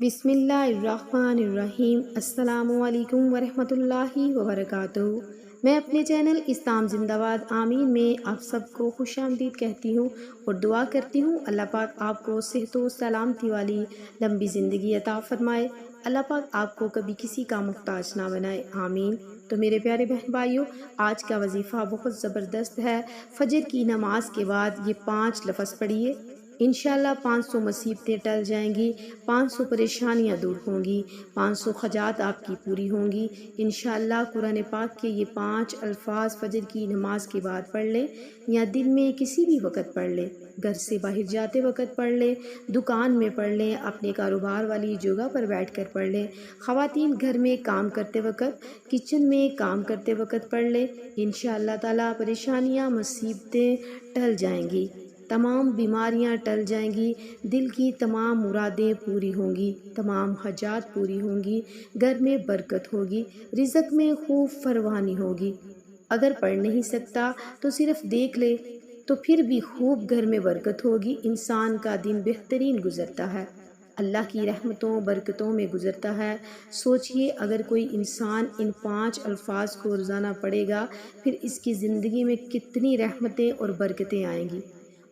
بسم اللہ الرحمن الرحیم۔ السلام علیکم ورحمۃ اللہ وبرکاتہ۔ میں اپنے چینل اسلام زندہ باد آمین میں آپ سب کو خوش آمدید کہتی ہوں اور دعا کرتی ہوں اللہ پاک آپ کو صحت و سلامتی والی لمبی زندگی عطا فرمائے۔ اللہ پاک آپ کو کبھی کسی کا محتاج نہ بنائے، آمین۔ تو میرے پیارے بہن بھائیوں، آج کا وظیفہ بہت زبردست ہے۔ فجر کی نماز کے بعد یہ 5 لفظ پڑھیے، انشاءاللہ 500 مصیبتیں ٹل جائیں گی، 500 پریشانیاں دور ہوں گی، 500 حاجات آپ کی پوری ہوں گی انشاءاللہ۔ قرآن پاک کے یہ 5 الفاظ فجر کی نماز کے بعد پڑھ لیں یا دن میں کسی بھی وقت پڑھ لیں، گھر سے باہر جاتے وقت پڑھ لیں، دکان میں پڑھ لیں، اپنے کاروبار والی جگہ پر بیٹھ کر پڑھ لیں، خواتین گھر میں کام کرتے وقت، کچن میں کام کرتے وقت پڑھ لیں، انشاءاللہ تعالیٰ پریشانیاں مصیبتیں ٹل جائیں گی، تمام بیماریاں ٹل جائیں گی، دل کی تمام مرادیں پوری ہوں گی، تمام حاجات پوری ہوں گی، گھر میں برکت ہوگی، رزق میں خوب فراوانی ہوگی۔ اگر پڑھ نہیں سکتا تو صرف دیکھ لے تو پھر بھی خوب گھر میں برکت ہوگی، انسان کا دن بہترین گزرتا ہے، اللہ کی رحمتوں برکتوں میں گزرتا ہے۔ سوچئے اگر کوئی انسان ان 5 الفاظ کو روزانہ پڑھے گا پھر اس کی زندگی میں کتنی رحمتیں اور برکتیں آئیں گی۔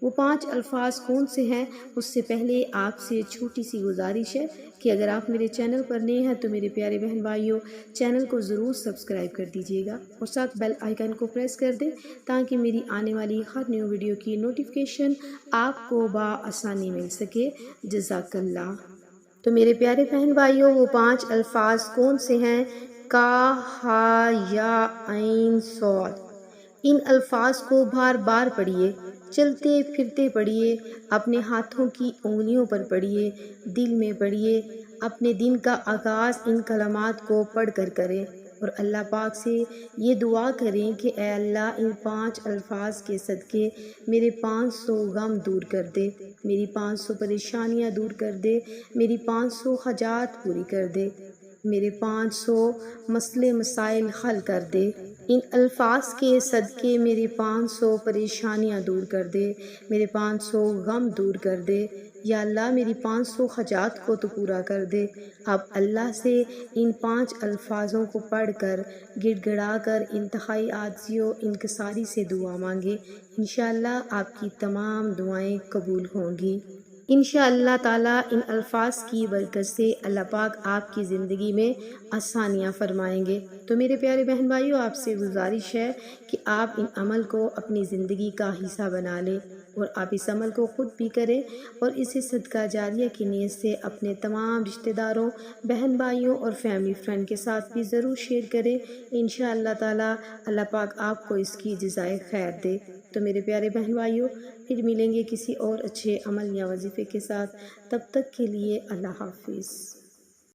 وہ 5 الفاظ کون سے ہیں؟ اس سے پہلے آپ سے چھوٹی سی گزارش ہے کہ اگر آپ میرے چینل پر نئے ہیں تو میرے پیارے بہن بھائیوں چینل کو ضرور سبسکرائب کر دیجیے گا اور ساتھ بیل آئیکن کو پریس کر دیں تاکہ میری آنے والی ہر نیو ویڈیو کی نوٹیفیکیشن آپ کو بآسانی مل سکے۔ جزاک اللہ۔ تو میرے پیارے بہن بھائیوں وہ 5 الفاظ کون سے ہیں؟ کا، ہا، یا، عین، صاد۔ ان الفاظ کو بار بار پڑھیے، چلتے پھرتے پڑھیے، اپنے ہاتھوں کی انگلیوں پر پڑھیے، دل میں پڑھیے، اپنے دن کا آغاز ان کلمات کو پڑھ کر کریں اور اللہ پاک سے یہ دعا کریں کہ اے اللہ ان 5 الفاظ کے صدقے میرے 500 غم دور کر دے، میری 500 پریشانیاں دور کر دے، میری 500 حاجات پوری کر دے، میرے 500 مسئلے مسائل حل کر دے، ان الفاظ کے صدقے میری 500 پریشانیاں دور کر دے، میرے 500 غم دور کر دے، یا اللہ میری 500 حاجات کو تو پورا کر دے۔ اب اللہ سے ان 5 الفاظوں کو پڑھ کر گڑ گڑا کر انتہائی عاجزی و انکساری سے دعا مانگے، انشاءاللہ آپ کی تمام دعائیں قبول ہوں گی۔ انشاءاللہ تعالیٰ ان الفاظ کی برکت سے اللہ پاک آپ کی زندگی میں آسانیاں فرمائیں گے۔ تو میرے پیارے بہن بھائیوں آپ سے گزارش ہے کہ آپ ان عمل کو اپنی زندگی کا حصہ بنا لیں اور آپ اس عمل کو خود بھی کریں اور اسے صدقہ جاریہ کی نیت سے اپنے تمام رشتہ داروں، بہن بھائیوں اور فیملی فرینڈ کے ساتھ بھی ضرور شیئر کریں، انشاءاللہ تعالیٰ اللہ پاک آپ کو اس کی جزائے خیر دے۔ تو میرے پیارے بہن بھائیوں پھر ملیں گے کسی اور اچھے عمل یا وظیفے کے ساتھ، تب تک کے لیے اللہ حافظ۔